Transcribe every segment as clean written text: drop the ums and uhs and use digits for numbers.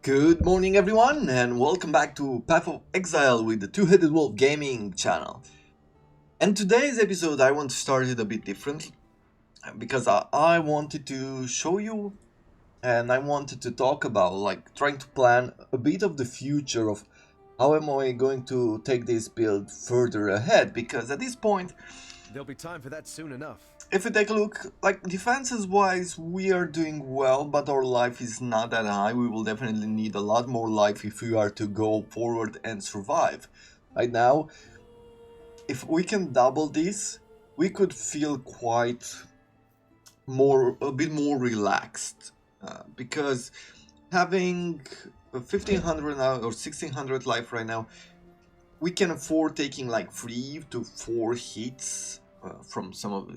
Good morning, everyone, and welcome back to Path of Exile with the Two-Headed Wolf Gaming channel. And today's episode, I want to start it a bit differently because I wanted to show you and I wanted to talk about trying to plan a bit of the future of how am I going to take this build further ahead, because at this point, There'll be time for that soon enough. if we take a look, defenses wise, we are doing well, but our life is not that high. We will definitely need a lot more life if we are to go forward and survive. Right now, if we can double this, we could feel a bit more relaxed. Because having 1500 now or 1600 life right now, we can afford taking like 3 to 4 hits from some of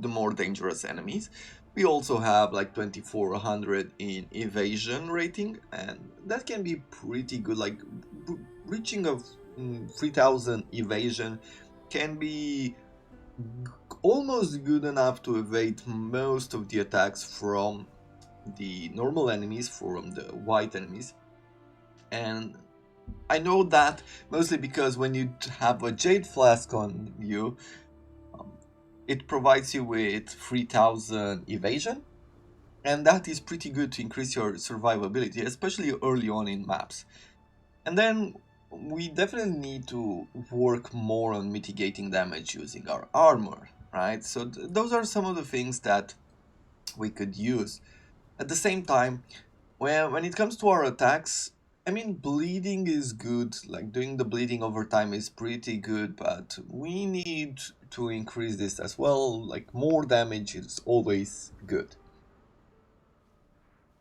the more dangerous enemies. We also have like 2400 in evasion rating, and that can be pretty good. Reaching a 3000 evasion can be almost good enough to evade most of the attacks from the normal enemies, from the white enemies. And I know that mostly because when you have a Jade Flask on you, um, it provides you with 3000 evasion, and that is pretty good to increase your survivability, especially early on in maps. And then we definitely need to work more on mitigating damage using our armor, right? So those are some of the things that we could use. At the same time, when it comes to our attacks, I mean, bleeding is good. Like, doing the bleeding over time is pretty good, but we need to increase this as well. Like, more damage is always good.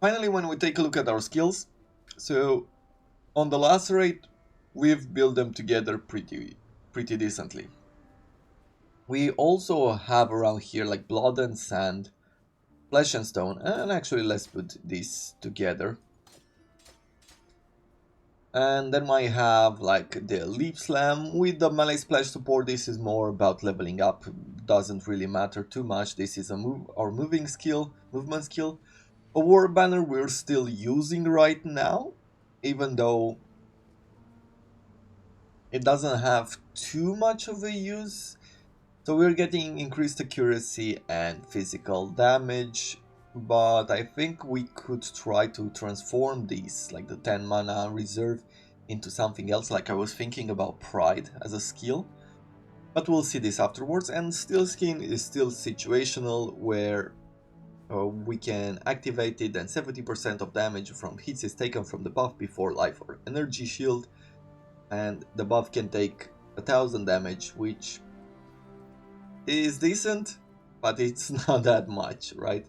Finally, when we take a look at our skills, so on the lacerate, we've built them together pretty decently. We also have around here like blood and sand, flesh and stone, and actually let's put these together. And then I have like the leap slam with the melee splash support. This is more about leveling up, doesn't really matter too much. This is our movement skill. A war banner we're still using right now, even though it doesn't have too much of a use. So we're getting increased accuracy and physical damage, but I think we could try to transform these, like the 10 mana reserve, into something else. Like, I was thinking about Pride as a skill, but we'll see this afterwards. And Steel Skin is still situational, where we can activate it and 70% of damage from hits is taken from the buff before life or energy shield, and the buff can take 1000 damage, which is decent, but it's not that much, right?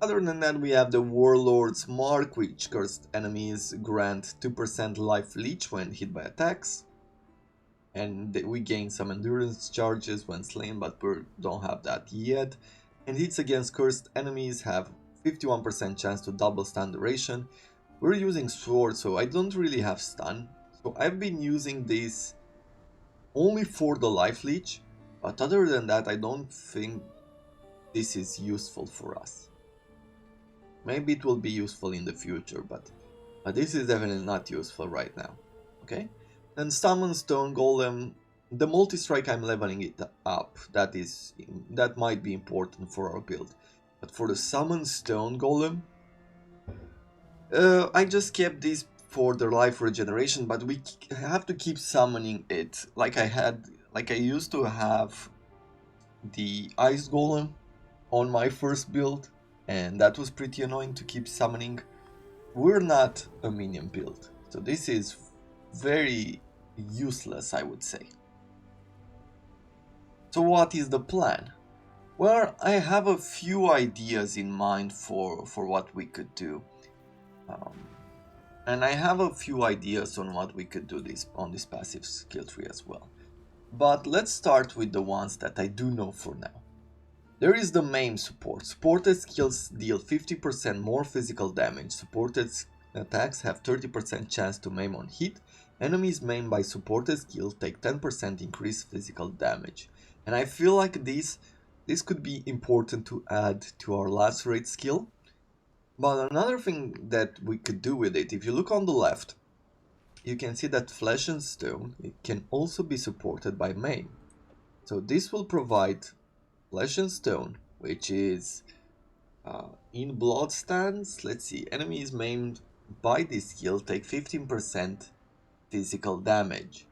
Other than that, we have the Warlord's Mark, which cursed enemies grant 2% life leech when hit by attacks. And we gain some endurance charges when slain, but we don't have that yet. And hits against cursed enemies have 51% chance to double stun duration. We're using sword, so I don't really have stun. So I've been using this only for the life leech, but other than that, I don't think this is useful for us. Maybe it will be useful in the future, but this is definitely not useful right now. Okay? Then Summon Stone Golem. The multi-strike, I'm leveling it up. That might be important for our build. But for the Summon Stone Golem, I just kept this for the life regeneration, but we have to keep summoning it. Like I used to have the Ice Golem on my first build, and that was pretty annoying to keep summoning. We're not a minion build, so this is very useless, I would say. So what is the plan? Well, I have a few ideas in mind for what we could do. And I have a few ideas on what we could do on this passive skill tree as well. But let's start with the ones that I do know for now. There is the main support. Supported skills deal 50% more physical damage. Supported attacks have 30% chance to maim on hit. Enemies maimed by supported skills take 10% increased physical damage. And I feel like this could be important to add to our lacerate skill. But another thing that we could do with it, if you look on the left, you can see that Flesh and Stone, it can also be supported by Maim. So this will provide Flesh and Stone, which is in blood stance. Let's see, enemies maimed by this skill take 15% physical damage.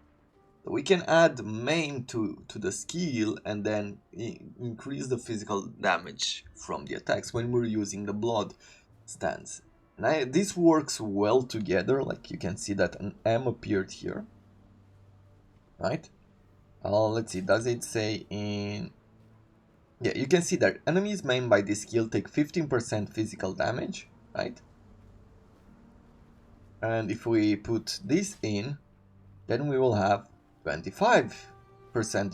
So we can add maim to the skill and then increase the physical damage from the attacks when we're using the blood stance. And this works well together, like you can see that an M appeared here, right? Let's see, does it say in... Yeah, you can see that enemies maimed by this skill take 15% physical damage, right? And if we put this in, then we will have 25%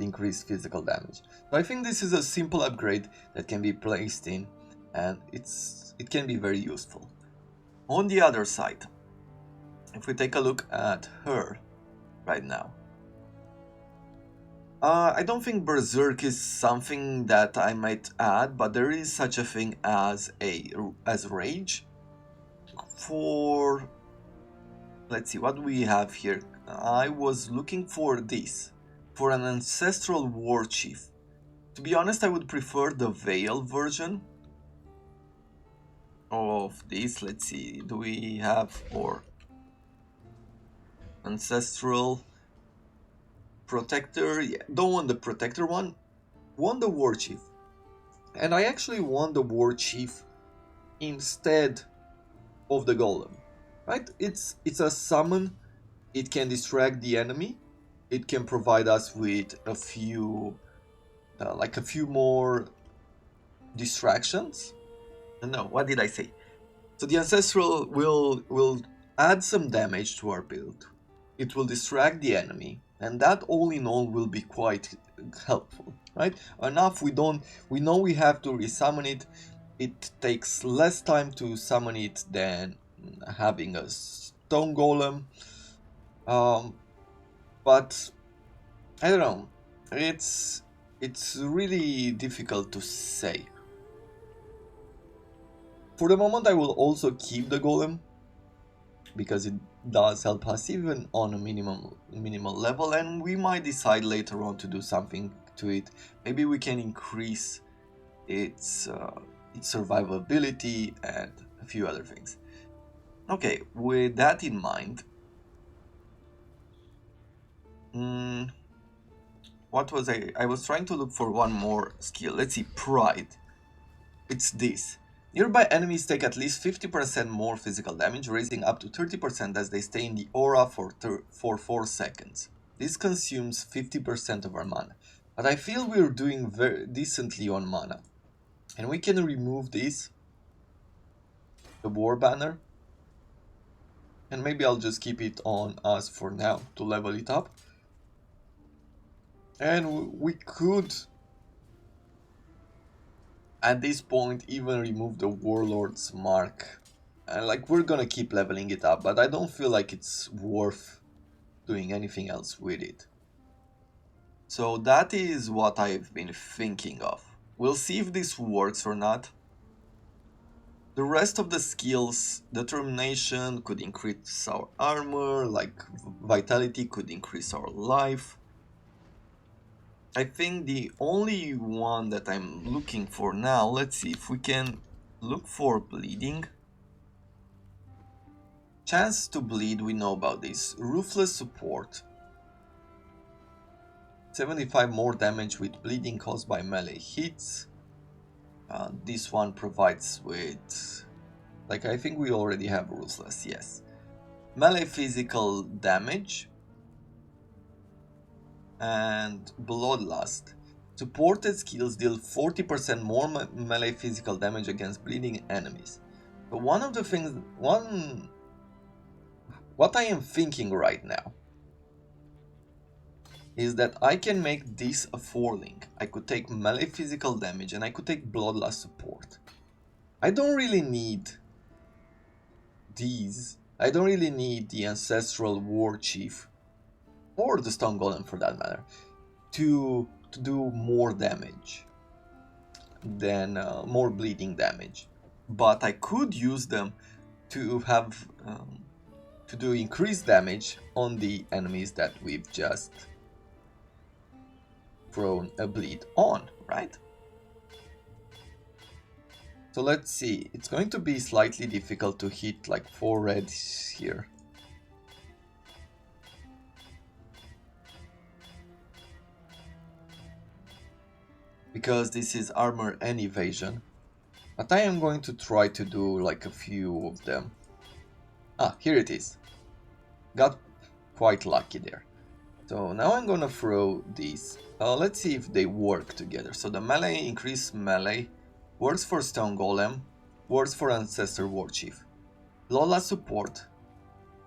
increased physical damage. So I think this is a simple upgrade that can be placed in, and it can be very useful. On the other side, if we take a look at her right now, I don't think Berserk is something that I might add, but there is such a thing as Rage. For, let's see, what do we have here? I was looking for this, for an Ancestral War Chief. To be honest, I would prefer the Veil version of this. Let's see, do we have for Ancestral Protector? Yeah, don't want the Protector one, want the War Chief. And I actually want the War Chief instead of the Golem, right? It's a summon, it can distract the enemy, it can provide us with a few more distractions. No, what did I say? So the Ancestral will add some damage to our build. It will distract the enemy, and that all in all will be quite helpful, right? Enough, we know we have to resummon it. It takes less time to summon it than having a stone golem. But I don't know. It's really difficult to say. For the moment, I will also keep the golem because it does help us even on a minimal level, and we might decide later on to do something to it. Maybe we can increase its survivability and a few other things. Okay, with that in mind, what was I was trying to look for one more skill. Let's see, Pride. It's this. Nearby enemies take at least 50% more physical damage, raising up to 30% as they stay in the aura for 4 seconds. This consumes 50% of our mana, but I feel we're doing very decently on mana. And we can remove this, the war banner, and maybe I'll just keep it on us for now to level it up. And we could, at this point, even remove the Warlord's Mark. Like, we're gonna keep leveling it up, but I don't feel like it's worth doing anything else with it. So that is what I've been thinking of. We'll see if this works or not. The rest of the skills, Determination could increase our armor, like Vitality could increase our life. I think the only one that I'm looking for now, let's see if we can look for Bleeding. Chance to bleed, we know about this. Ruthless Support. 75 more damage with bleeding caused by melee hits. This one provides with... Like, I think we already have Ruthless, yes. Melee physical damage. And Bloodlust. Supported skills deal 40% more melee physical damage against bleeding enemies. But one of the things... What I am thinking right now is that I can make this a 4-link. I could take melee physical damage and I could take Bloodlust support. I don't really need these. I don't really need the Ancestral War Chief, or the Stone Golem for that matter, to do more damage than more bleeding damage. but I could use them to have to do increased damage on the enemies that we've just thrown a bleed on, right? So let's see, it's going to be slightly difficult to hit like 4 reds here. Because this is armor and evasion. But I am going to try to do like a few of them. Ah, here it is. Got quite lucky there. So now I'm gonna throw these. Let's see if they work together. So the melee, increase melee, works for Stone Golem, works for Ancestor Warchief. Lola support,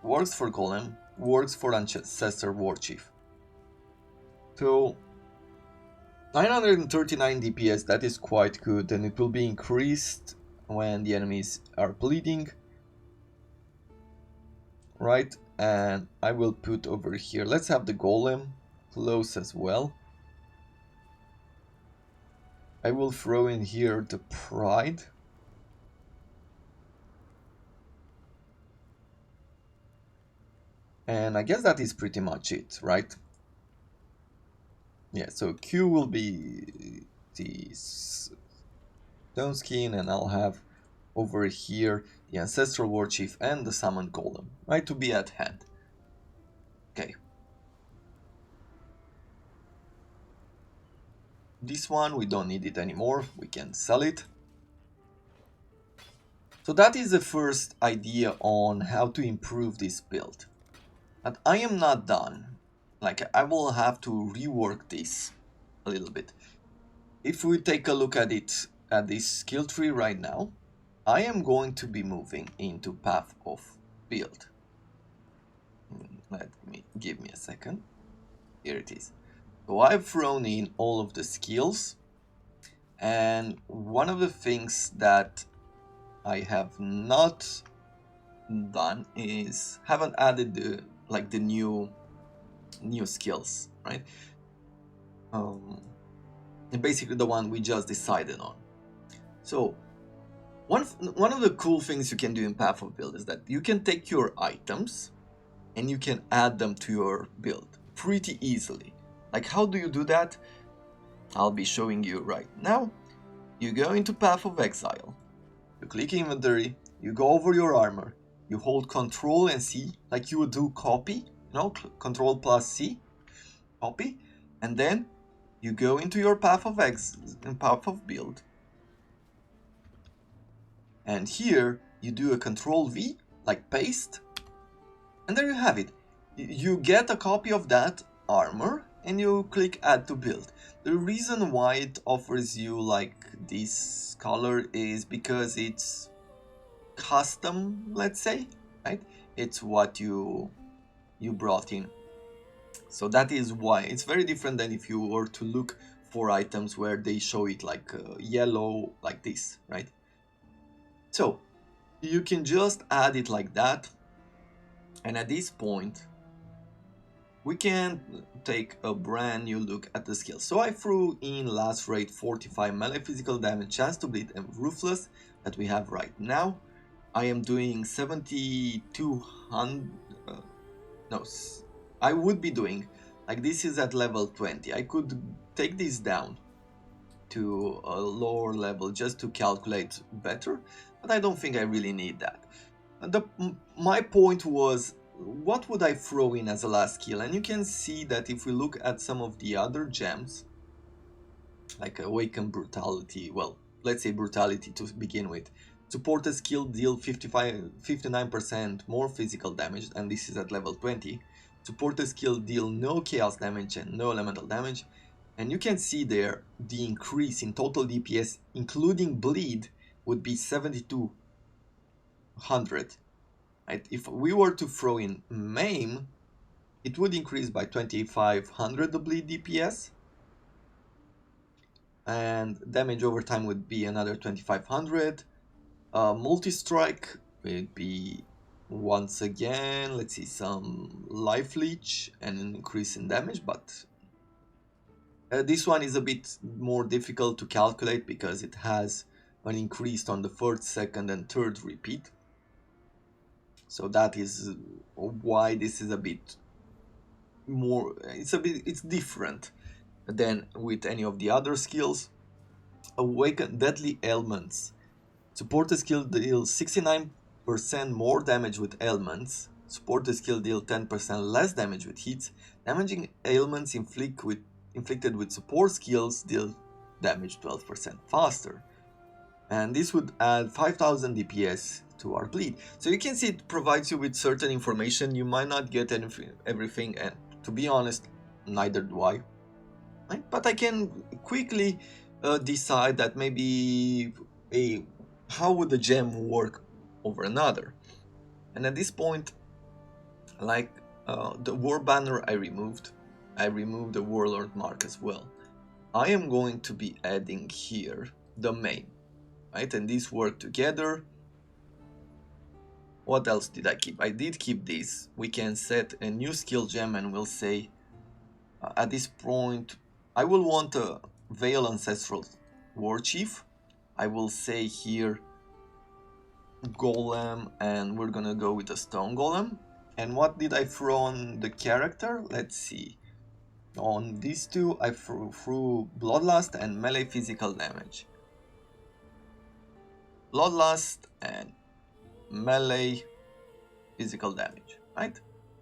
works for Golem, works for Ancestor Warchief. So 939 DPS, that is quite good, and it will be increased when the enemies are bleeding. Right, and I will put over here, let's have the Golem close as well. I will throw in here the Pride. And I guess that is pretty much it, right? Yeah, so Q will be the Stone Skin, and I'll have over here the Ancestral Warchief and the Summon Golem, right, to be at hand. Okay. This one, we don't need it anymore, we can sell it. So that is the first idea on how to improve this build. But I am not done. Like, I will have to rework this a little bit. If we take a look at it, at this skill tree right now, I am going to be moving into path of build. Give me a second. Here it is. So I've thrown in all of the skills, and one of the things that I have not done is haven't added the new skills, right? Basically the one we just decided on. So one of the cool things you can do in Path of Build is that you can take your items and you can add them to your build pretty easily. Like, how do you do that? I'll be showing you right now. You go into Path of Exile, you click inventory, you go over your armor, you hold Control and C like you would do copy, Control plus C, copy, and then you go into your Path of Build, and here you do a Control V, like paste, and there you have it. You get a copy of that armor and you click add to build. The reason why it offers you like this color is because it's custom, let's say, right? It's what you brought in. So that is why it's very different than if you were to look for items where they show it like yellow, like this, right? So you can just add it like that, and at this point we can take a brand new look at the skills. So I threw in last rate 45 melee physical damage, chance to bleed, and ruthless that we have right now. I am doing 7200. I would be doing, like, this is at level 20. I could take this down to a lower level just to calculate better, but I don't think I really need that. My point was, what would I throw in as a last skill? And you can see that if we look at some of the other gems, like Awaken Brutality, well, let's say Brutality to begin with. Support a skill, deal 59% more physical damage, and this is at level 20. Support a skill, deal no chaos damage and no elemental damage. And you can see there the increase in total DPS, including bleed, would be 7200. Right? If we were to throw in Maim, it would increase by 2500 the bleed DPS, and damage over time would be another 2500. Multi-strike would be, once again, let's see, some life leech and an increase in damage, but this one is a bit more difficult to calculate because it has an increase on the first, second, and third repeat. So that is why this is a bit more, it's different than with any of the other skills. Awaken deadly ailments. Supported skill deals 69% more damage with ailments. Supported skill deal 10% less damage with hits. Damaging ailments inflicted with support skills deal damage 12% faster. And this would add 5000 DPS to our bleed. So you can see it provides you with certain information. You might not get everything, and to be honest, neither do I. Right? But I can quickly decide that maybe how would the gem work over another. And at this point, like the war banner I removed the warlord mark as well. I am going to be adding here the main, right? And these work together. What else did I keep? I did keep this. We can set a new skill gem and we'll say at this point I will want a Veil Ancestral War Chief. I will say here Golem, and we're gonna go with a Stone Golem. And what did I throw on the character? Let's see. On these two I threw Bloodlust and melee physical damage. Bloodlust and melee physical damage, right?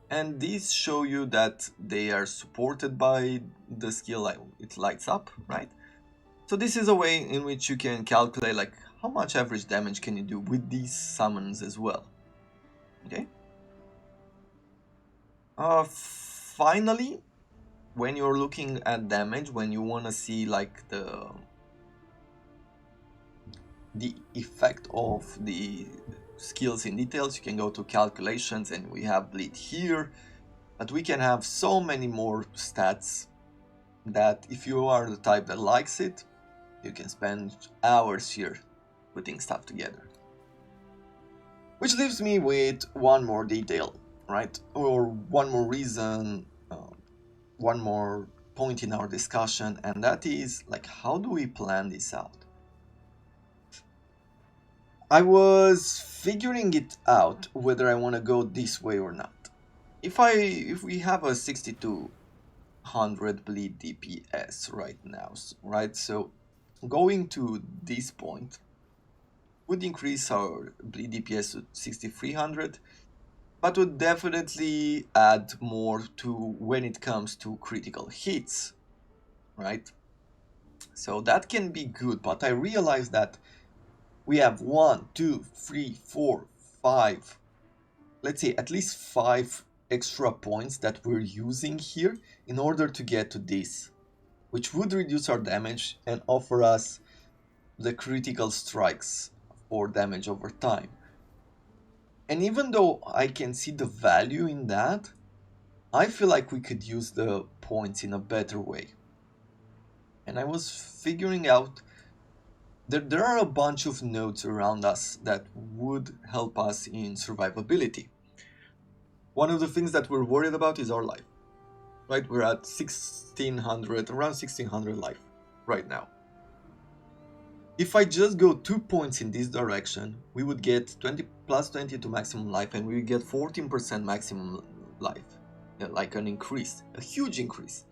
And these show you that they are supported by the skill, it lights up, right? So this is a way in which you can calculate like how much average damage can you do with these summons as well. Okay. Finally, when you're looking at damage, when you want to see like the effect of the skills in details, you can go to calculations and we have bleed here, but we can have so many more stats that if you are the type that likes it, you can spend hours here putting stuff together. Which leaves me with one more detail, right? Or one more reason, one more point in our discussion, and that is like, how do we plan this out? I was figuring it out whether I want to go this way or not. If we have a 6200 bleed DPS right now, right? So going to this point would increase our bleed DPS to 6300, but would definitely add more to when it comes to critical hits, right? So that can be good, but I realized that we have 1, 2, 3, 4, 5, let's say at least 5 extra points that we're using here in order to get to this, which would reduce our damage and offer us the critical strikes for damage over time. And even though I can see the value in that, I feel like we could use the points in a better way. And I was figuring out that there are a bunch of nodes around us that would help us in survivability. One of the things that we're worried about is our life, right? We're at 1600, around 1600 life right now. If I just go 2 points in this direction, we would get 20 plus 20 to maximum life, and we would get 14% maximum life, like an increase, a huge increase.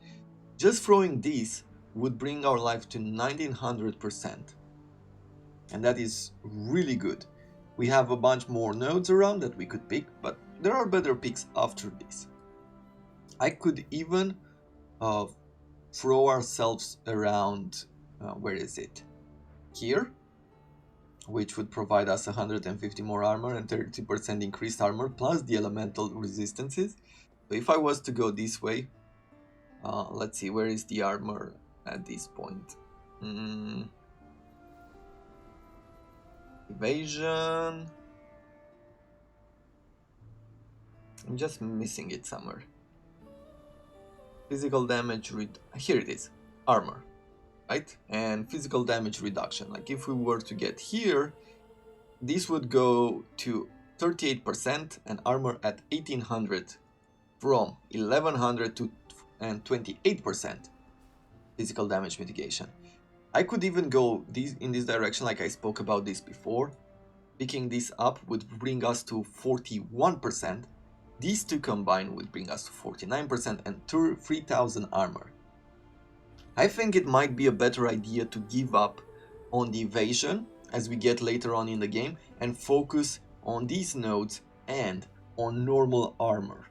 Just throwing these would bring our life to 1900%, and that is really good. We have a bunch more nodes around that we could pick, but there are better picks after this. I could even throw ourselves around, where is it? Here, which would provide us 150 more armor and 30% increased armor plus the elemental resistances. So if I was to go this way, let's see, where is the armor at this point? Evasion. I'm just missing it somewhere. Physical damage, here it is, armor, right? And physical damage reduction. Like if we were to get here, this would go to 38% and armor at 1800 from 1100 to 28% physical damage mitigation. I could even go in this direction like I spoke about this before. Picking this up would bring us to 41%. These two combined would bring us to 49% and 3000 armor. I think it might be a better idea to give up on the evasion as we get later on in the game and focus on these nodes and on normal armor.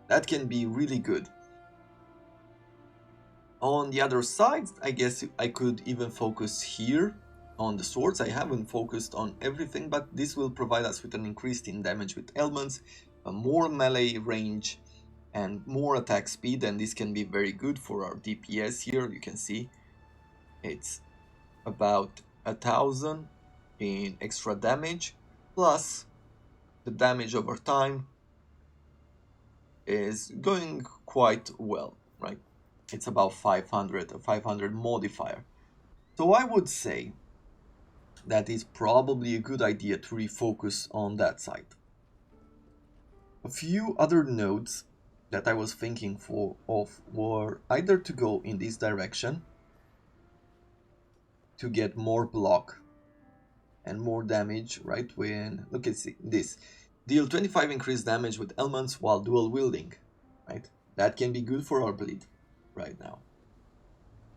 That can be really good. On the other side, I guess I could even focus here on the swords. I haven't focused on everything, but this will provide us with an increase in damage with elements, a more melee range, and more attack speed, and this can be very good for our DPS here. You can see it's about 1000 in extra damage, plus the damage over time is going quite well, right? It's about 500, a 500 modifier. So I would say that is probably a good idea to refocus on that side. A few other nodes that I was thinking of were either to go in this direction to get more block and more damage, right? When look at this, deal 25 increased damage with elements while dual wielding, right? That can be good for our bleed right now.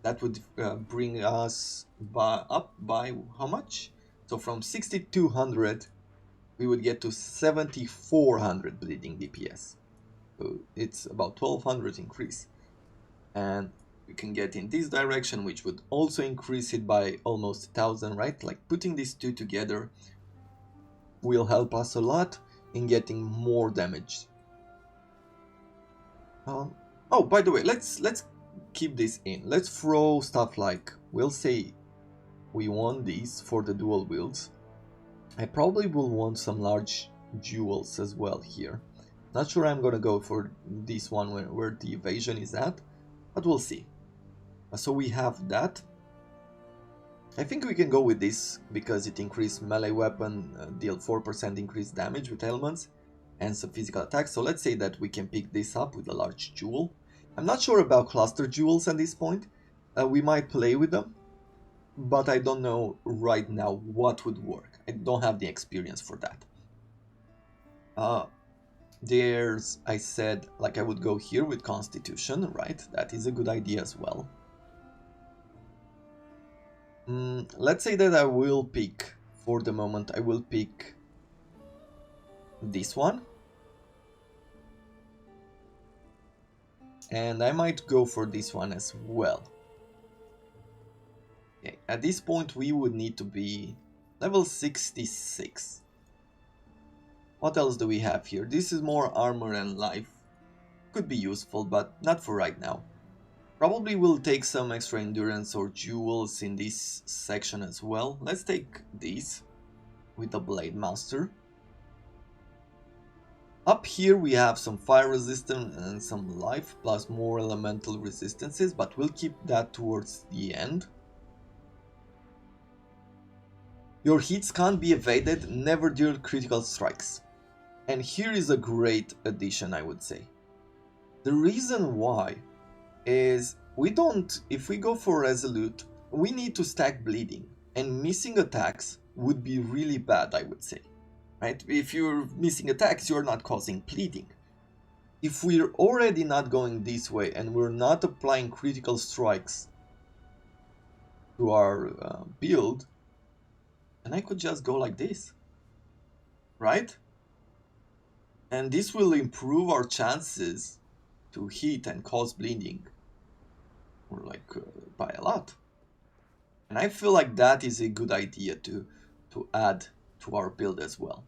That would bring us up by how much? So from 6200 we would get to 7400 bleeding DPS. So it's about 1200 increase. And we can get in this direction, which would also increase it by almost 1000, right? Like putting these two together will help us a lot in getting more damage. Oh, by the way, let's keep this in. Let's throw stuff like, we'll say we want these for the dual wields. I probably will want some large jewels as well here. Not sure I'm gonna go for this one where the evasion is at, but we'll see. So we have that. I think we can go with this because it increased melee weapon, deal 4% increased damage with elements and some physical attacks. So let's say that we can pick this up with a large jewel. I'm not sure about cluster jewels at this point. We might play with them, but I don't know right now what would work. I don't have the experience for that. I said, like I would go here with Constitution, right? That is a good idea as well. Let's say that I will pick, for the moment, I will pick this one. And I might go for this one as well. Okay, at this point we would need to be level 66. What else do we have here? This is more armor and life. Could be useful, but not for right now. Probably will take some extra endurance or jewels in this section as well. Let's take these with the Blade Master. Up here we have some fire resistance and some life, plus more elemental resistances, but we'll keep that towards the end. Your hits can't be evaded, never deal critical strikes. And here is a great addition, I would say. The reason why is if we go for Resolute, we need to stack bleeding, and missing attacks would be really bad, I would say. Right? If you're missing attacks, you're not causing bleeding. If we're already not going this way and we're not applying critical strikes to our build, then I could just go like this, right? And this will improve our chances to hit and cause bleeding, or like by a lot. And I feel like that is a good idea to add to our build as well.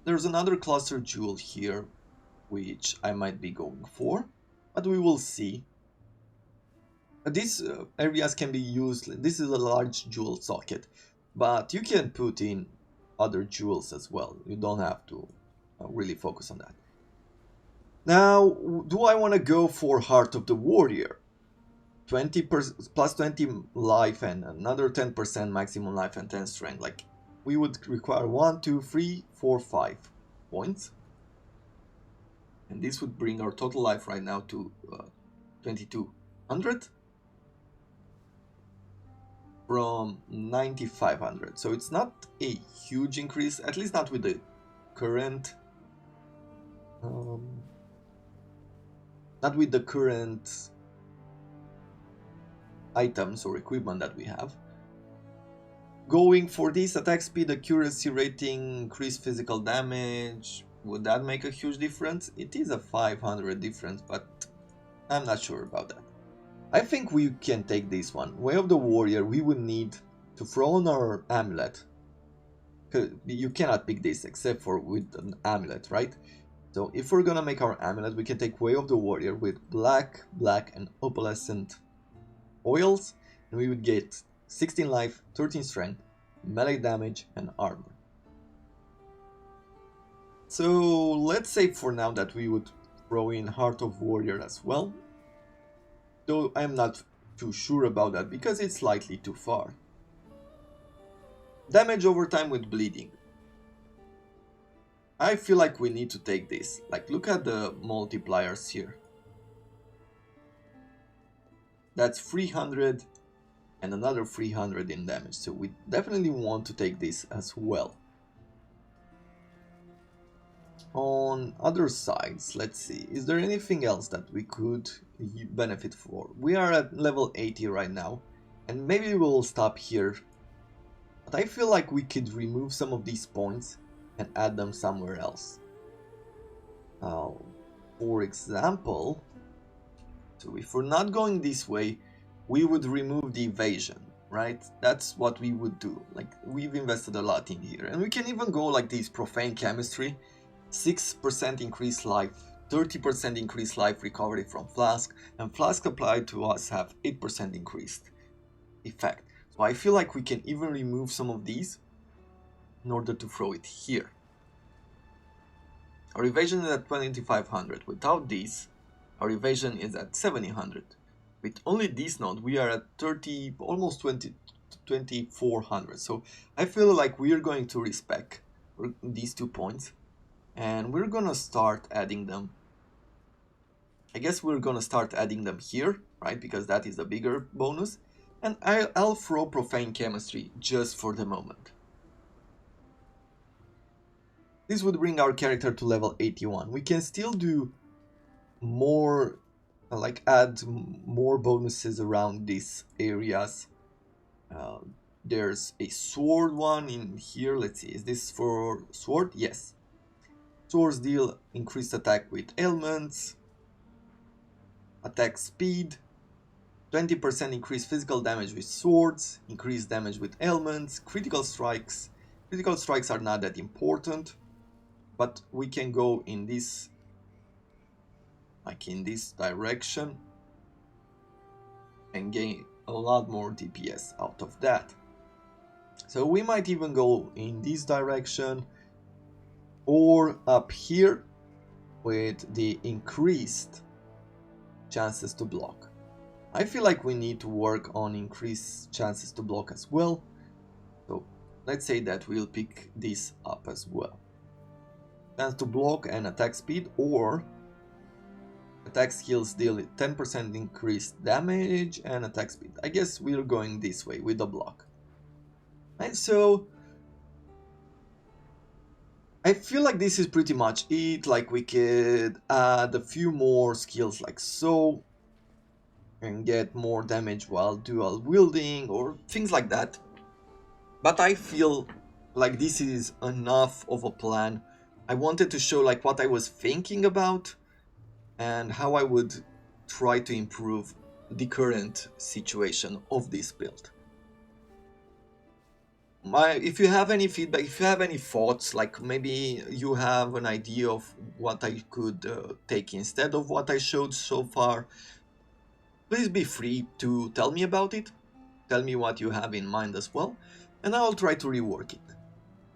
There's another cluster jewel here, which I might be going for, but we will see. These areas can be used. This is a large jewel socket, but you can put in other jewels as well. You don't have to really focus on that. Now, do I want to go for Heart of the Warrior? 20% plus 20 life and another 10% maximum life and 10 strength. Like, we would require 1, 2, 3, 4, 5 points. And this would bring our total life right now to 2200. from 9500. So it's not a huge increase, at least not with the current items or equipment that we have. Going for this attack speed, accuracy rating, increased physical damage, would that make a huge difference? It is a 500 difference, but I'm not sure about that. I think we can take this one. Way of the Warrior, we would need to throw on our amulet. You cannot pick this except for with an amulet, right? So if we're gonna make our amulet, we can take Way of the Warrior with black, and opalescent oils, and we would get 16 life, 13 strength, melee damage, and armor. So let's say for now that we would throw in Heart of Warrior as well, though I'm not too sure about that because it's slightly too far. Damage over time with bleeding. I feel like we need to take this. Like, look at the multipliers here. That's 300 and another 300 in damage, so we definitely want to take this as well. On other sides, let's see, is there anything else that we could benefit for? We are at level 80 right now, and maybe we'll stop here. But I feel like we could remove some of these points and add them somewhere else. For example, so if we're not going this way, we would remove the evasion, right? That's what we would do. Like, we've invested a lot in here. And we can even go like this profane chemistry, 6% increased life, 30% increased life recovery from flask, and flask applied to us have 8% increased effect. So I feel like we can even remove some of these in order to throw it here. Our evasion is at 2500. Without these, our evasion is at 700. With only this node, we are at 30, almost 2400. So I feel like we are going to respect these 2 points, and we're gonna start adding them. I guess we're gonna start adding them here, right? Because that is a bigger bonus. And I'll throw profane chemistry just for the moment. This would bring our character to level 81. We can still do more, like add more bonuses around these areas. There's a sword one in here. Let's see, is this for sword? Yes. Swords deal increased attack with ailments, attack speed, 20% increased physical damage with swords, increased damage with ailments, critical strikes. Critical strikes are not that important, but we can go in this, like in this direction, and gain a lot more DPS out of that. So we might even go in this direction or up here with the increased chances to block. I feel like we need to work on increased chances to block as well. So let's say that we'll pick this up as well. Chance to block and attack speed, or attack skills deal 10% increased damage and attack speed. I guess we're going this way with the block. And so I feel like this is pretty much it. Like, we could add a few more skills like so, and get more damage while dual wielding or things like that. But I feel like this is enough of a plan. I wanted to show like what I was thinking about and how I would try to improve the current situation of this build. If you have any feedback, if you have any thoughts, like maybe you have an idea of what I could take instead of what I showed so far, please be free to tell me about it. Tell me what you have in mind as well, and I'll try to rework it.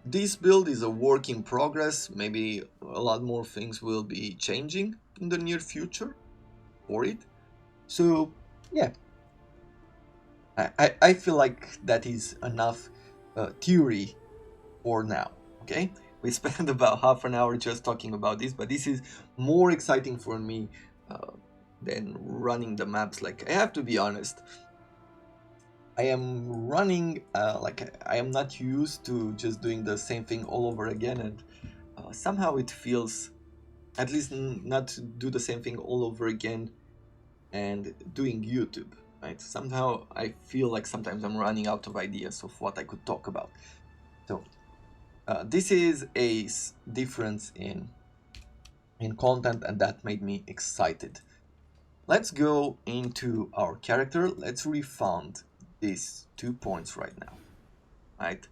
This build is a work in progress. Maybe a lot more things will be changing in the near future for it. So yeah, I feel like that is enough theory for now. Okay, we spent about half an hour just talking about this, but this is more exciting for me than running the maps. Like, I have to be honest, I am running like I am not used to just doing the same thing all over again, and somehow it feels, at least not to do the same thing all over again and doing YouTube, right? Somehow I feel like sometimes I'm running out of ideas of what I could talk about. So this is a difference in content, and that made me excited. Let's go into our character. Let's refund these 2 points right now, right?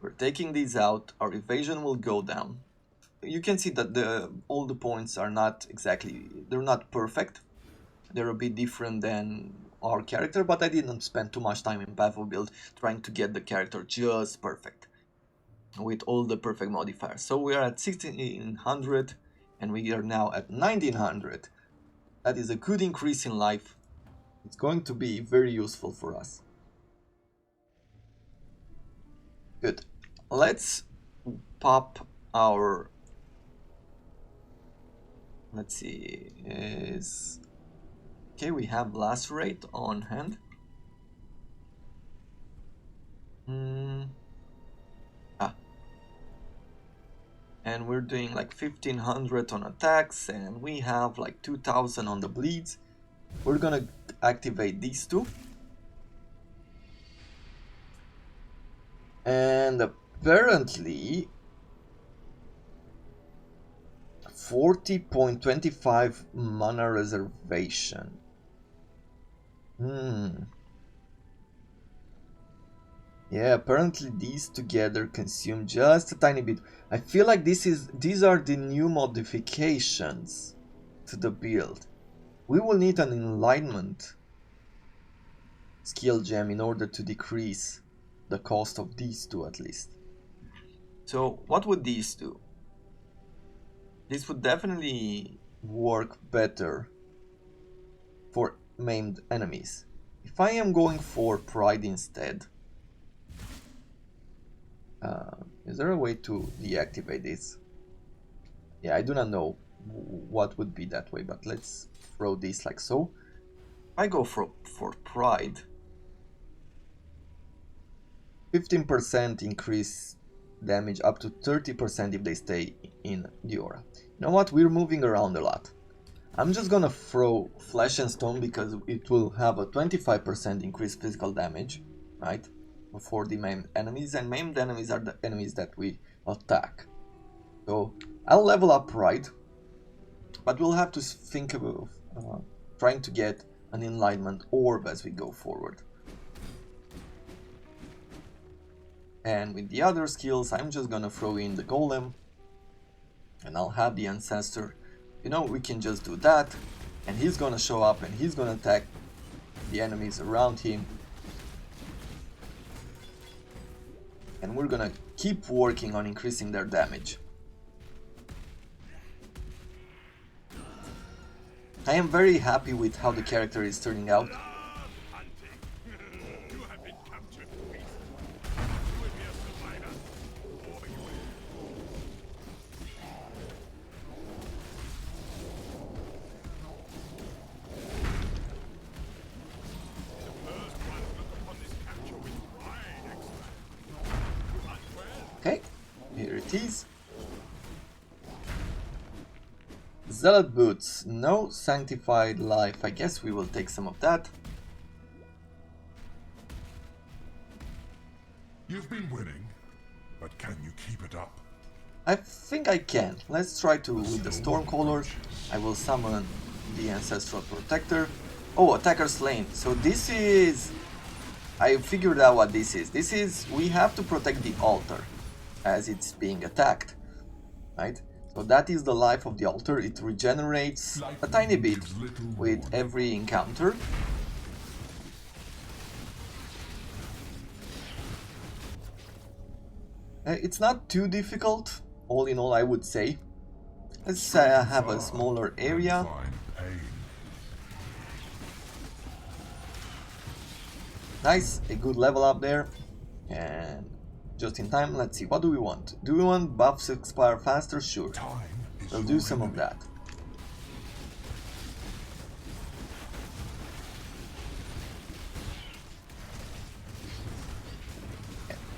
We're taking these out. Our evasion will go down. You can see that all the points are not exactly, they're not perfect. They're a bit different than our character, but I didn't spend too much time in Path of Build trying to get the character just perfect with all the perfect modifiers. So we are at 1600 and we are now at 1900. That is a good increase in life. It's going to be very useful for us. Good. Let's pop our, let's see, is okay, we have lacerate on hand. And we're doing like 1500 on attacks, and we have like 2000 on the bleeds. We're gonna activate these two. And apparently 40.25 mana reservation. Yeah, apparently these together consume just a tiny bit. I feel like these are the new modifications to the build. We will need an enlightenment skill gem in order to decrease the cost of these two at least. So what would these do? This would definitely work better for maimed enemies. If I am going for pride instead, is there a way to deactivate this? Yeah, I do not know what would be that way, but let's throw this like so. If I go for pride, 15% increase damage up to 30% if they stay in the aura. You know what? We're moving around a lot. I'm just gonna throw Flesh and Stone because it will have a 25% increased physical damage, right? For the maimed enemies, and maimed enemies are the enemies that we attack. So I'll level up Pride, but we'll have to think about trying to get an enlightenment orb as we go forward. And with the other skills, I'm just gonna throw in the Golem, and I'll have the Ancestor. You know, we can just do that, and he's gonna show up and he's gonna attack the enemies around him. And we're gonna keep working on increasing their damage. I am very happy with how the character is turning out. Okay, here it is. Zealot boots, no sanctified life. I guess we will take some of that. You've been winning, but can you keep it up? I think I can. Let's try to with the Stormcaller. I will summon the Ancestral Protector. Oh, attacker slain. So this is... I figured out what this is. This is... we have to protect the altar as it's being attacked, right? So that is the life of the altar. It regenerates a tiny bit with every encounter. It's not too difficult, all in all, I would say. Let's have a smaller area. Nice, a good level up there. And just in time, let's see, what do we want? Do we want buffs expire faster? Sure. We'll do some of that.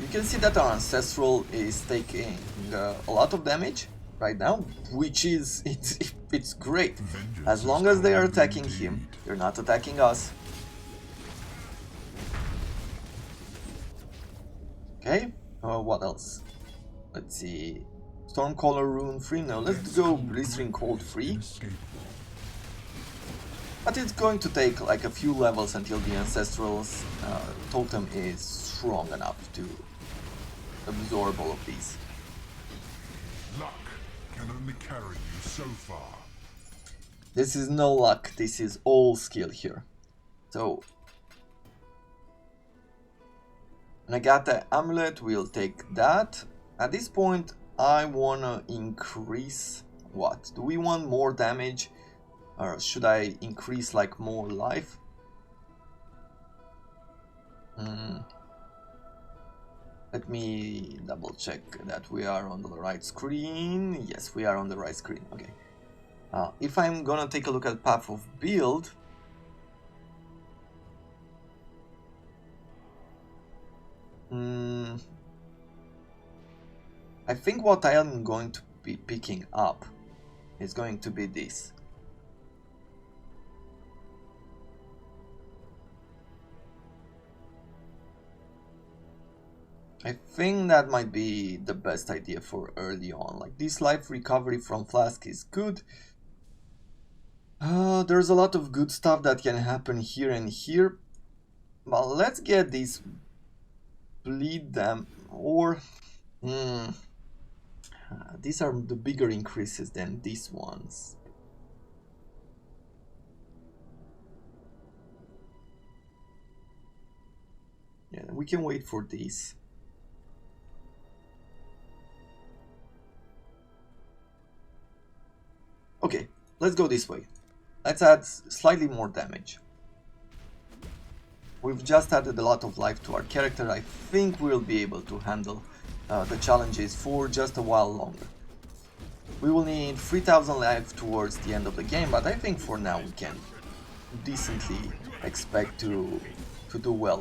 You can see that our Ancestral is taking a lot of damage right now, which is it's great. As long as they are attacking him, they're not attacking us. Okay, what else? Let's see. Stormcaller rune free. No, let's go Blistering Cold free. But it's going to take like a few levels until the Ancestral's totem is strong enough to absorb all of these. Luck can only carry you so far. This is no luck, this is all skill here. So, Nagata Amulet, we'll take that. At this point, I wanna increase what? Do we want more damage? Or should I increase like more life? Let me double check that we are on the right screen. Yes, we are on the right screen. Okay. If I'm gonna take a look at path of build, I think what I am going to be picking up is going to be this. I think that might be the best idea for early on. Like, this life recovery from Flask is good. There's a lot of good stuff that can happen here and here. But let's get these bleed them, or these are the bigger increases than these ones. Yeah, we can wait for these. Okay, let's go this way. Let's add slightly more damage. We've just added a lot of life to our character. I think we'll be able to handle the challenges for just a while longer. We will need 3000 life towards the end of the game, but I think for now we can decently expect to do well,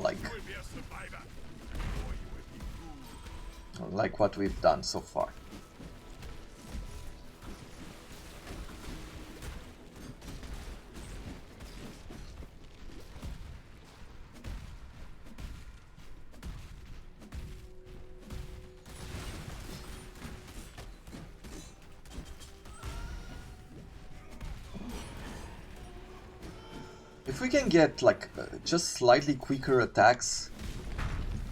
like what we've done so far. If we can get like just slightly quicker attacks,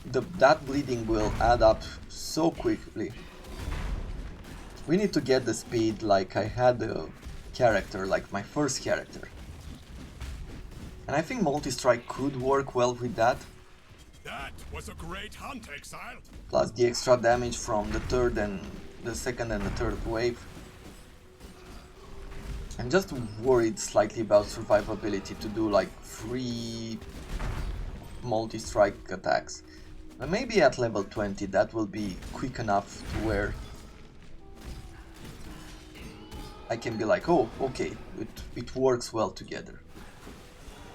that bleeding will add up so quickly. We need to get the speed like I had the character, like my first character. And I think multi-strike could work well with that. That was a great hunt, Exile. Plus the extra damage from the third and the second and the third wave. I'm just worried slightly about survivability to do like 3 multi-strike attacks. But maybe at level 20 that will be quick enough to where I can be like, oh, okay, it works well together.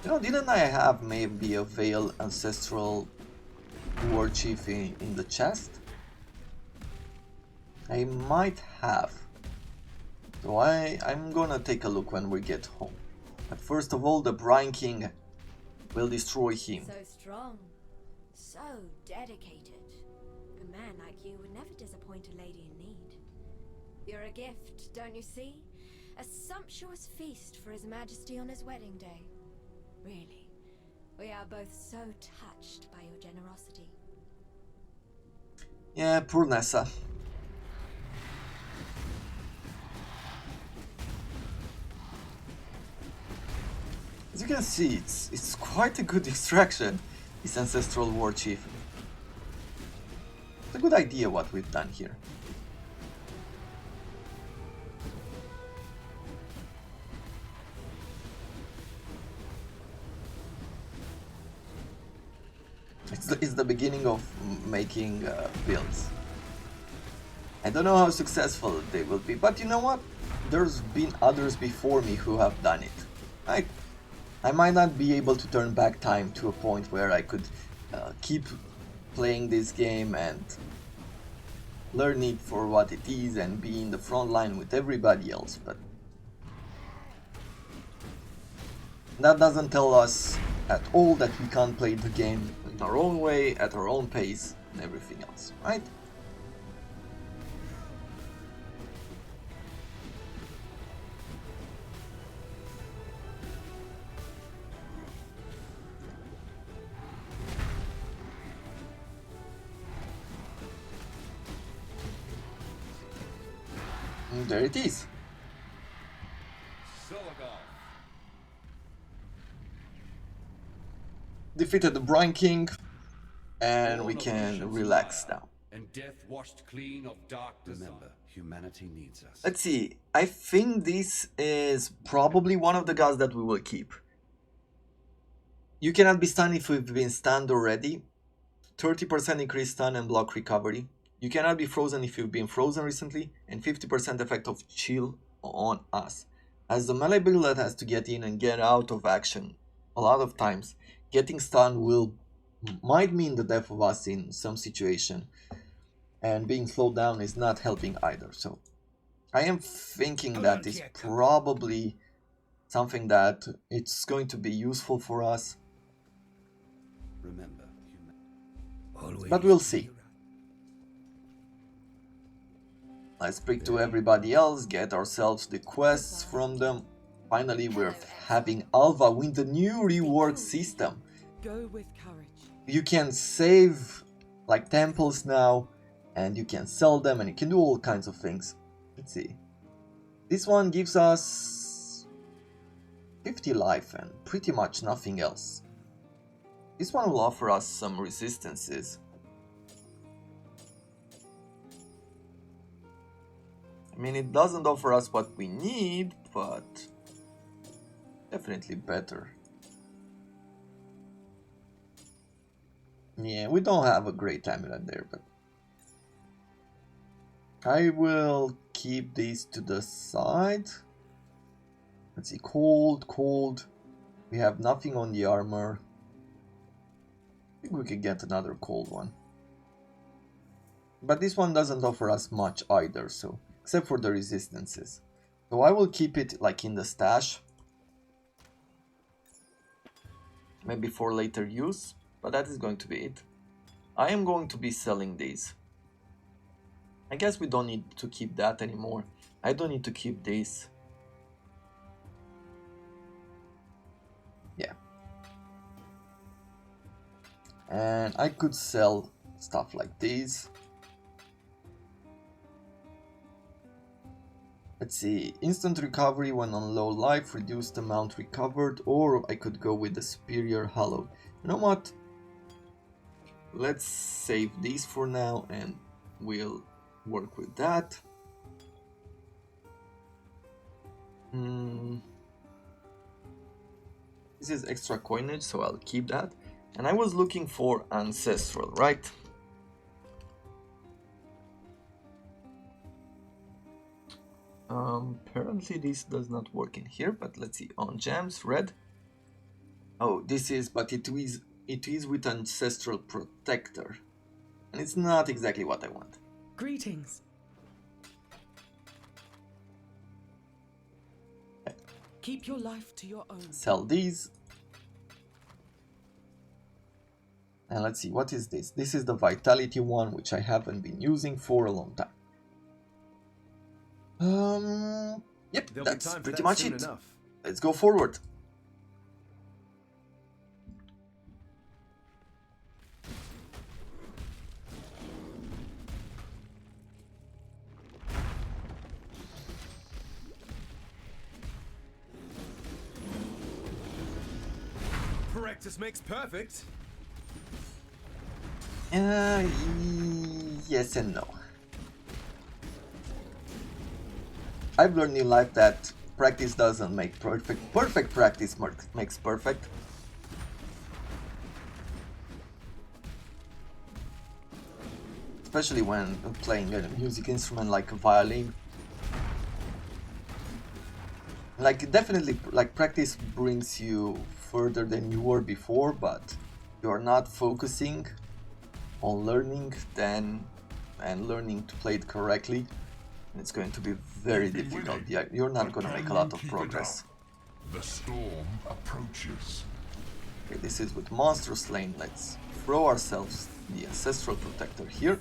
You know, didn't I have maybe a Veil Ancestral War Chief in the chest? I might have. So I'm gonna take a look when we get home. But first of all, the Brine King will destroy him. So strong, so dedicated. A man like you would never disappoint a lady in need. You're a gift, don't you see? A sumptuous feast for His Majesty on his wedding day. Really, we are both so touched by your generosity. Yeah, poor Nessa. As you can see, it's quite a good extraction, this Ancestral War Chief. It's a good idea what we've done here. It's the beginning of making builds. I don't know how successful they will be, but you know what? There's been others before me who have done it. I might not be able to turn back time to a point where I could keep playing this game and learn it for what it is and be in the front line with everybody else, but that doesn't tell us at all that we can't play the game in our own way, at our own pace, and everything else, right? And there it is. Defeated the Brine King, and we can relax now. And death washed clean of dark desire. Remember, humanity needs us. Let's see, I think this is probably one of the guys that we will keep. You cannot be stunned if you've been stunned already. 30% increased stun and block recovery. You cannot be frozen if you've been frozen recently, and 50% effect of chill on us. As the melee build that has to get in and get out of action a lot of times, getting stunned might mean the death of us in some situation, and being slowed down is not helping either. So I am thinking that is probably something that it's going to be useful for us. Remember, but we'll see. Let's speak to everybody else, get ourselves the quests from them. Finally, we're having Alva win the new rework system. Go with courage. You can save like temples now, and you can sell them, and you can do all kinds of things. Let's see. This one gives us 50 life and pretty much nothing else. This one will offer us some resistances. I mean, it doesn't offer us what we need, but definitely better. Yeah, we don't have a great amulet there, but I will keep these to the side. Let's see, cold. We have nothing on the armor. I think we could get another cold one. But this one doesn't offer us much either, so except for the resistances. So I will keep it like in the stash. Maybe for later use, but that is going to be it. I am going to be selling these. I guess we don't need to keep that anymore. I don't need to keep this. Yeah. And I could sell stuff like these. Let's see, instant recovery when on low life, reduced amount recovered, or I could go with the superior hallowed. You know what? Let's save these for now and we'll work with that. This is extra coinage, so I'll keep that. And I was looking for ancestral, right? Apparently this does not work in here, but let's see, on gems, red. Oh, this is, but it is with ancestral protector. And it's not exactly what I want. Greetings. Keep your life to your own. Sell these. And let's see, what is this? This is the vitality one, which I haven't been using for a long time. Yep, that's pretty much it. Let's go forward. Practice makes perfect. Yes and no. I've learned in life that practice doesn't make perfect. Perfect practice makes perfect. Especially when playing a music instrument like a violin. Like, definitely, like, practice brings you further than you were before, but you're not focusing on learning then and learning to play it correctly, it's going to be very You've been difficult. winning, Yeah, you're not but going to can make a lot you of keep it progress. up? The storm approaches. Okay, this is with Monster Slain. Let's throw ourselves the Ancestral Protector here.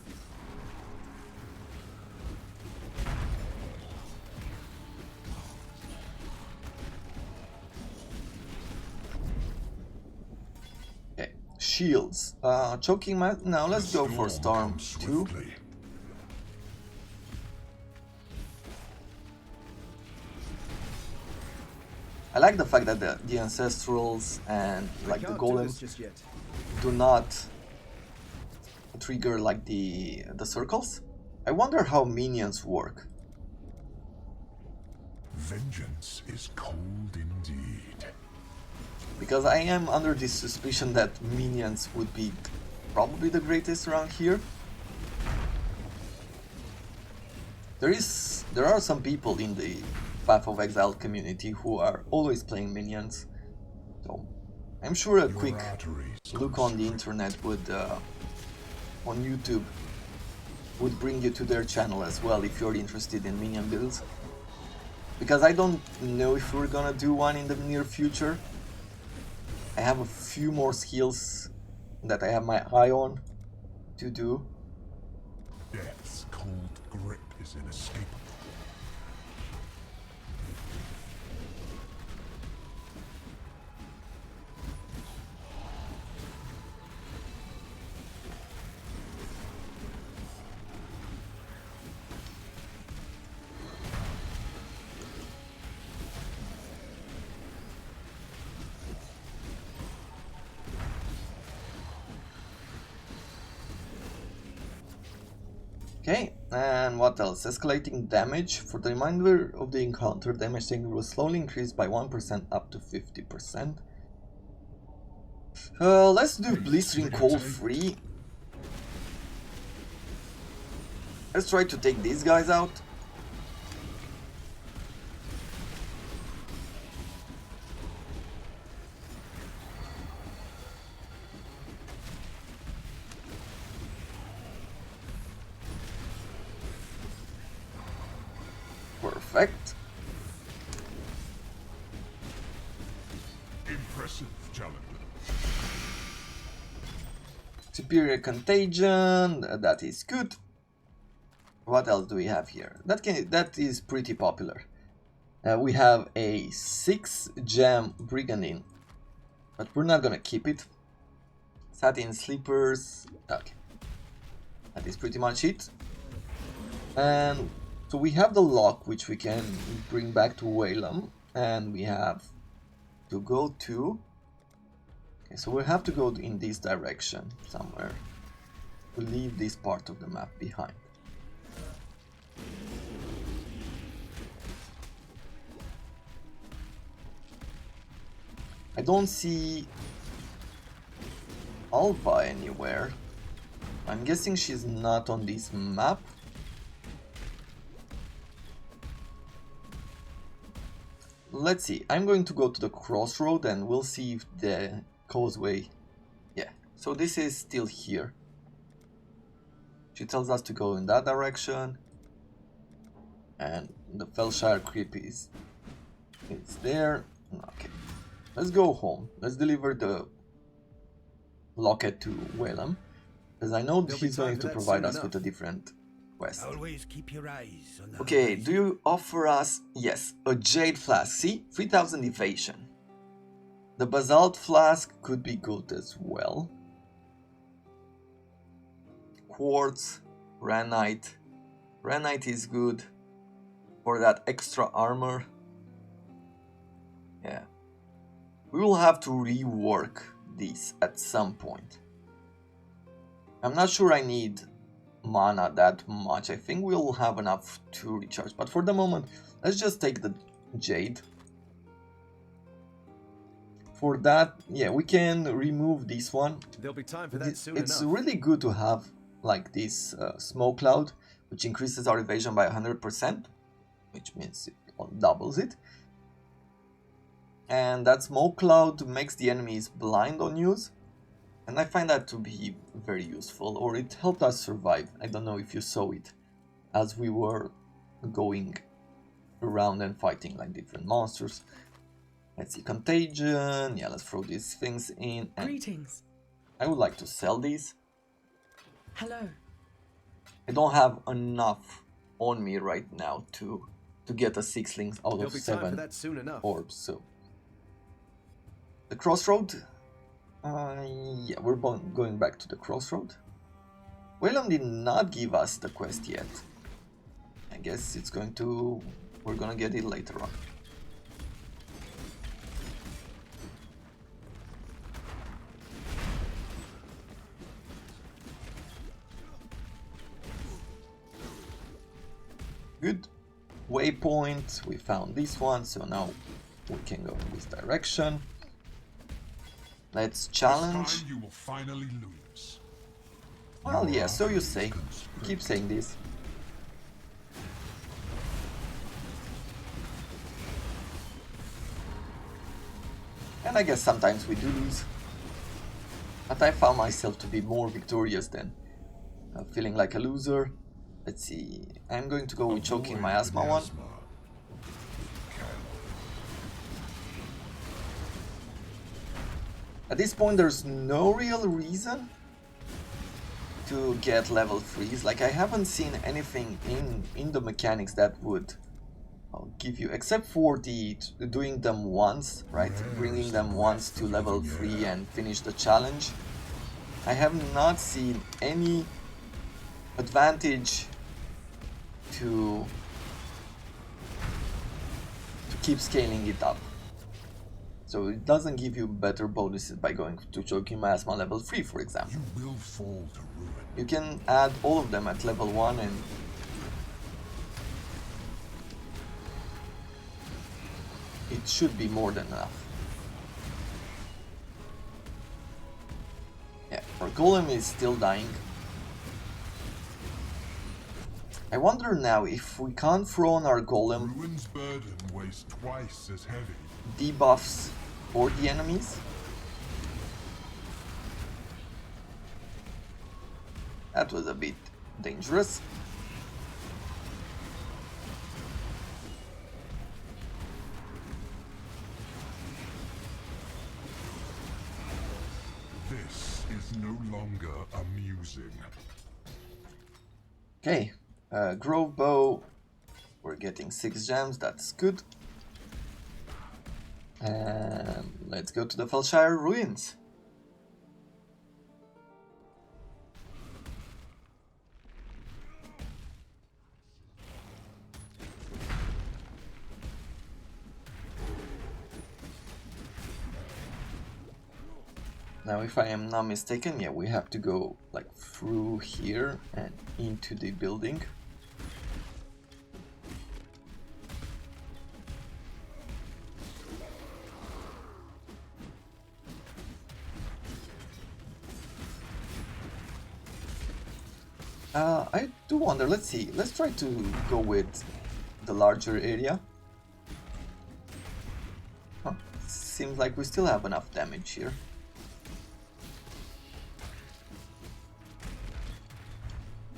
Okay, shields. Choking Mat. Now let's go for Storm comes 2. swiftly. I like the fact that the Ancestrals and like the Golem just yet. do not trigger like the circles. I wonder how minions work. Vengeance is cold indeed. Because I am under the suspicion that minions would be probably the greatest around here. There are some people in the Path of Exile community who are always playing minions. So I'm sure a quick look on the internet would on YouTube would bring you to their channel as well if you're interested in minion builds. Because I don't know if we're gonna do one in the near future. I have a few more skills that I have my eye on to do. Death's cold grip is inescapable. Okay, and what else? Escalating damage. For the remainder of the encounter, damage taken will slowly increase by 1% up to 50%. Let's do Blistering Cold free. Let's try to take these guys out. Perfect. Impressive, challenger. Superior Contagion, that is good. What else do we have here? That is pretty popular. We have a 6 gem Brigandine, but we're not gonna keep it. Satin Sleepers, okay. That is pretty much it. And so we have the lock, which we can bring back to Whalem, and we have to go to... Okay, so we have to go in this direction somewhere. We leave this part of the map behind. I don't see Alba anywhere. I'm guessing she's not on this map. Let's see, I'm going to go to the crossroad and we'll see if the causeway... Yeah, so this is still here. She tells us to go in that direction. And the Felshire Creep is there. Okay, let's go home. Let's deliver the locket to Whalem. Because I know he's going to provide us with a different quest. Always keep your eyes on the Okay, horizon. do you offer us, yes, a Jade Flask, see, 3000 evasion. The Basalt Flask could be good as well. Quartz, Ranite. Ranite is good for that extra armor. Yeah. We will have to rework these at some point. I'm not sure I need mana that much. I think we'll have enough to recharge, but for the moment let's just take the Jade. For that, yeah, we can remove this one. There'll be time for that soon It's enough. really good to have like this smoke cloud, which increases our evasion by 100%, which means it doubles it. And that smoke cloud makes the enemies blind on use. And I find that to be very useful, or it helped us survive. I don't know if you saw it as we were going around and fighting like different monsters. Let's see, contagion. Yeah, let's throw these things in. And Greetings. I would like to sell these. Hello. I don't have enough on me right now to get a 6 links out There'll of be time for 7 that soon enough. orbs. So the crossroad. Yeah, we're going back to the crossroad. Whalem did not give us the quest yet. I guess it's going to... we're gonna get it later on. Good. Waypoint, we found this one, so now we can go in this direction. Let's challenge. This time you will finally lose. Well, yeah, so you say. Keep saying this. And I guess sometimes we do lose. But I found myself to be more victorious than feeling like a loser. Let's see. I'm going to go with choking my asthma one. At this point, there's no real reason to get level 3s. Like, I haven't seen anything in the mechanics that would give you, except for the doing them once, right? Bringing them once to level 3 and finish the challenge. I have not seen any advantage to keep scaling it up. So it doesn't give you better bonuses by going to Choking Miasma level 3, for example. You will fall to ruin. You can add all of them at level 1 and it should be more than enough. Yeah, our golem is still dying. I wonder now if we can't throw on our golem Ruin's burden weighs twice as heavy. debuffs for the enemies. That was a bit dangerous. This is no longer amusing. Okay, Grove Bow, we're getting 6 gems, that's good. And let's go to the Felshire Ruins. Now, if I am not mistaken, yeah, we have to go like through here and into the building. I do wonder, let's see, let's try to go with the larger area. Huh, seems like we still have enough damage here.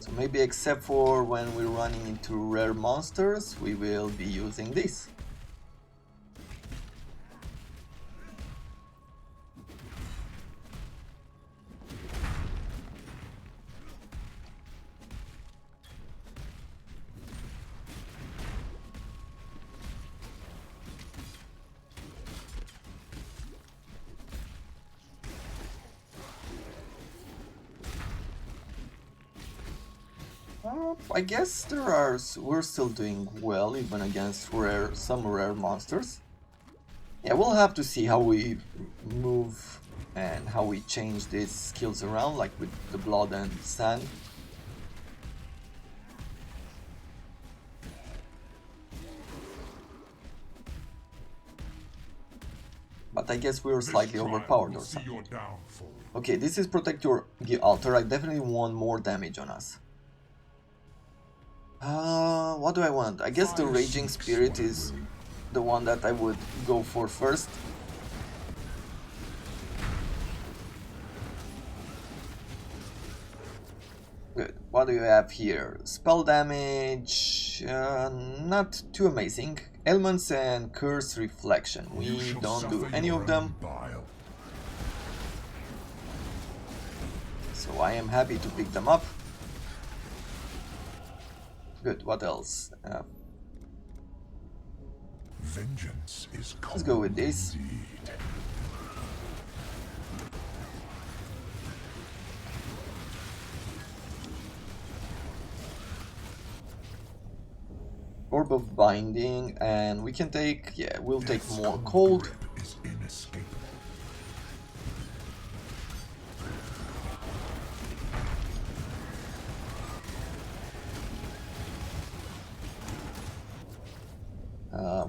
So maybe except for when we're running into rare monsters, we will be using this. I guess we're still doing well even against some rare monsters. Yeah, we'll have to see how we move and how we change these skills around, like with the blood and sand. But I guess we're slightly overpowered or something. Okay, this is protect your altar. I definitely want more damage on us. What do I want? I guess the Raging Spirit is the one that I would go for first. what do you have here? Spell damage, not too amazing. Elements and curse reflection. You We shall don't do suffer any your of them, own bile. so I am happy to pick them up. Good, what else? Vengeance is cold. Let's go with this. Indeed. Orb of Binding, and we can take, yeah, we'll take Death's more cold. grip is inescapable.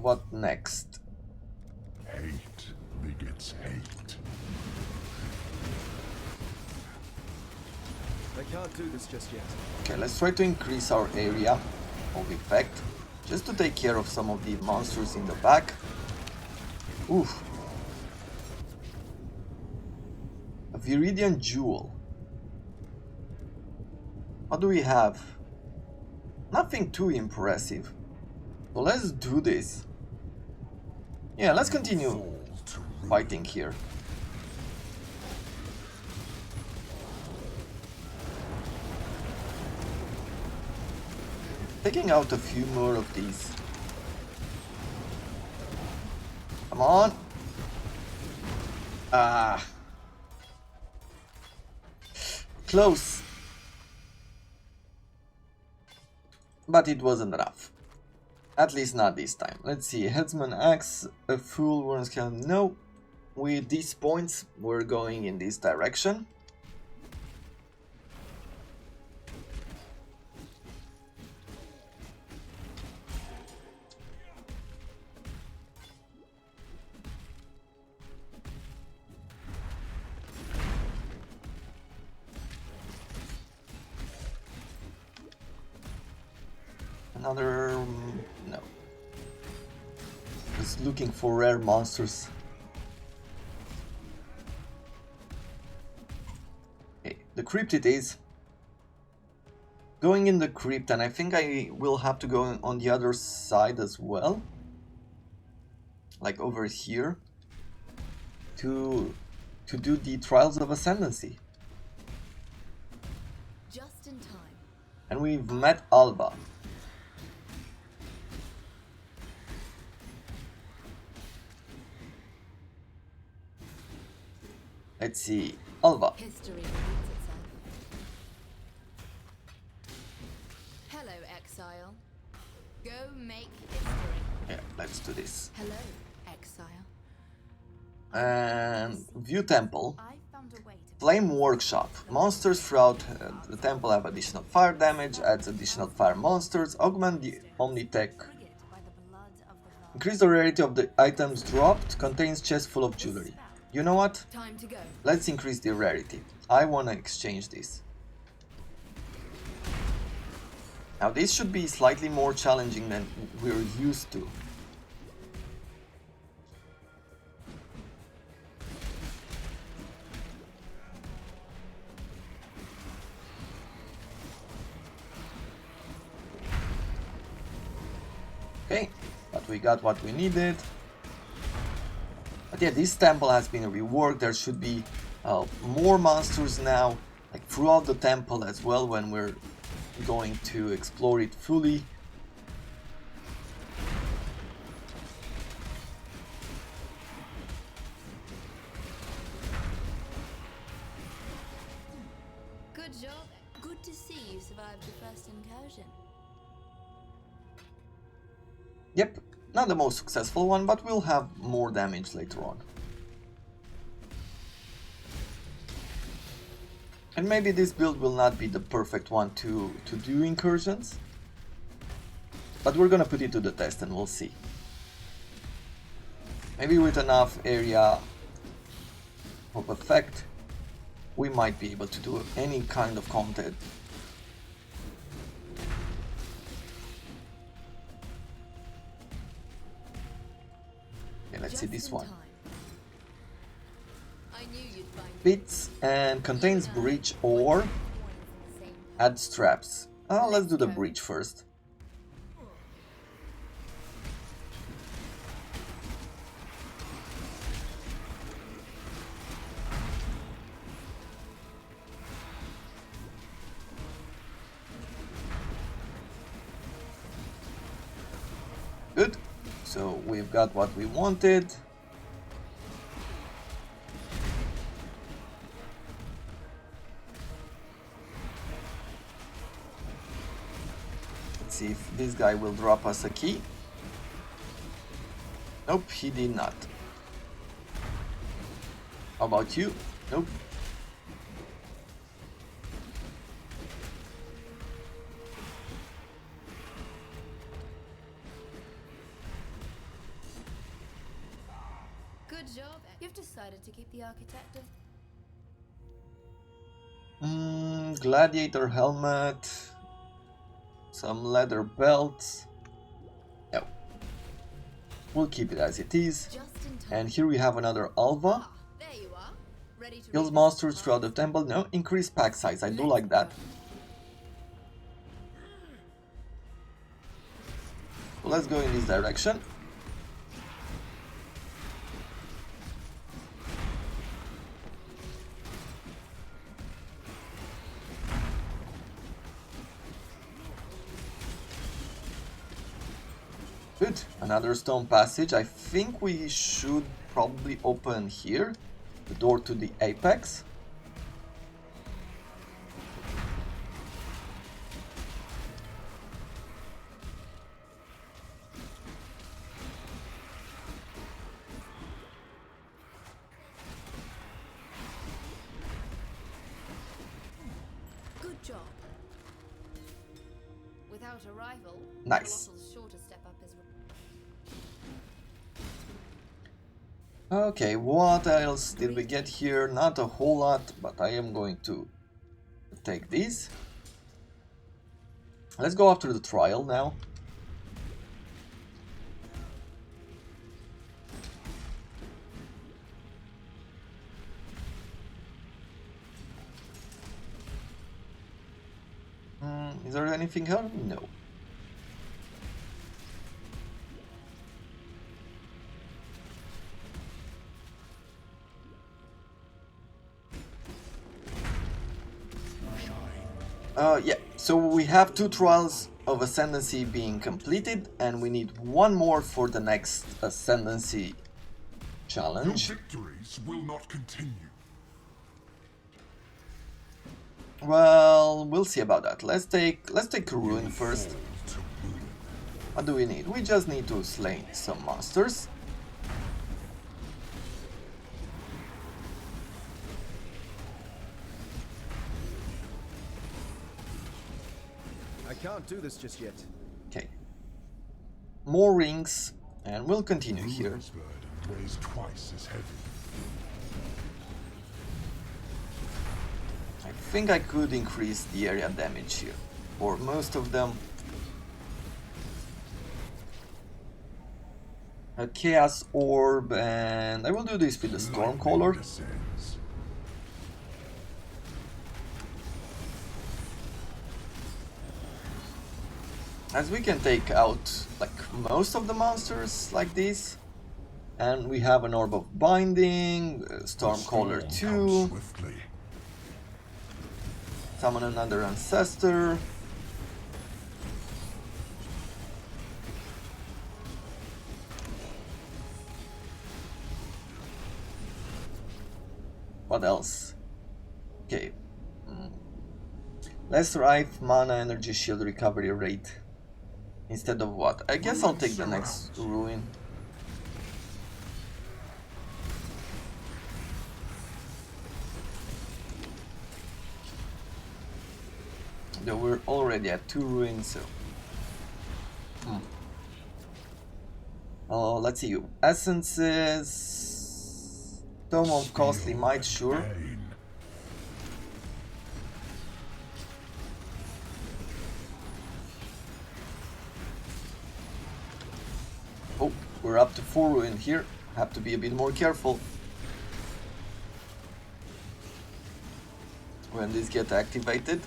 What next? Hate begets hate. I can't do this just yet. Okay, let's try to increase our area of effect, just to take care of some of the monsters in the back. Oof. A Viridian Jewel. What do we have? Nothing too impressive. So let's do this. Yeah, let's continue Fall to ruin. fighting here. Taking out a few more of these. Come on. Ah. Close. But it wasn't enough. At least not this time. Let's see. Headsman Axe, a full Warren Scale. No. With these points, we're going in this direction. Another... no. Just looking for rare monsters. Okay, the crypt it is. Going in the crypt, and I think I will have to go on the other side as well. Like over here. To do the Trials of Ascendancy. Just in time. And we've met Alba. Let's see, Alba. History repeats itself. Hello, Exile. Go make history. Yeah, let's do this. Hello, Exile. And View Temple. I found a way to Flame Workshop. Monsters throughout the temple have additional fire damage, adds additional fire monsters, augment the Omnitech. triggered by the blood of the gods. Increase the rarity of the items dropped, contains chest full of jewelry. You know what? Time to go. Let's increase the rarity. I wanna exchange this. Now this should be slightly more challenging than we're used to. Okay, but we got what we needed. But yeah, this temple has been reworked. There should be more monsters now, like throughout the temple as well, when we're going to explore it fully. Good job. Good to see you survived the first incursion. Yep, not the most successful one, but we'll have more damage later on. And maybe this build will not be the perfect one to do incursions, but we're gonna put it to the test and we'll see. Maybe with enough area of effect, we might be able to do any kind of content. Okay, let's see this one. I knew you'd find Bits and contains breach ore. Add straps. Let's do the breach first. Good. So we've got what we wanted. Let's see if this guy will drop us a key. Nope, he did not. How about you? Nope. Good job. You've decided to keep the architect of... Gladiator helmet. Some leather belts. No. We'll keep it as it is. Just in time. And here we have another Alva. There you are. Ready to Kills read monsters this throughout the temple. No, increase pack size. I do like that. So let's go in this direction. Good. Another stone passage. I think we should probably open here the door to the apex. Good job. Without a rival, Nice. Colossal's sure to step up his... Okay, what else did we get here? Not a whole lot, but I am going to take these. Let's go after the trial now. Is there anything else? No. Yeah, so we have 2 trials of Ascendancy being completed, and we need 1 more for the next Ascendancy Your challenge. victories will not continue. Well, we'll see about that. Let's take Ruin first. Fall to ruin. What do we need? We just need to slay some monsters. I can't do this just yet. Okay. More rings, and we'll continue here. Ruin's burden weighs twice as heavy. I think I could increase the area damage here, or most of them. A Chaos Orb, and I will do this with the Storm Caller. Lightning descends. As we can take out like most of the monsters like this. And we have an Orb of Binding, Storm Caller Storm 2, comes swiftly. summon another Ancestor. What else? Okay. Less Rife, Mana, Energy, Shield recovery rate. Instead of what? I guess I'll take the next Ruin. Though we're already at 2 Ruins, so... Oh, let's see. Essences... Tome of Costly Might, sure. Pain. Oh, we're up to 4 Ruin here. Have to be a bit more careful when these get activated.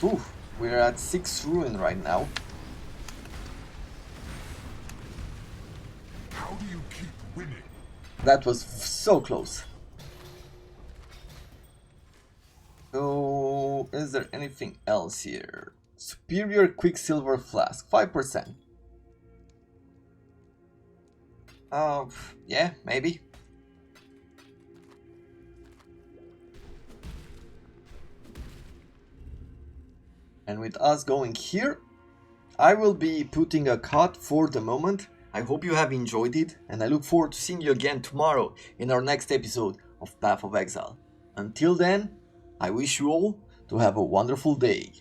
Ooh, we're at 6 ruin right now. How do you keep winning? That was so close. So, is there anything else here? Superior Quicksilver Flask, 5%. Yeah, maybe. And with us going here, I will be putting a cut for the moment. I hope you have enjoyed it, and I look forward to seeing you again tomorrow in our next episode of Path of Exile. Until then, I wish you all to have a wonderful day.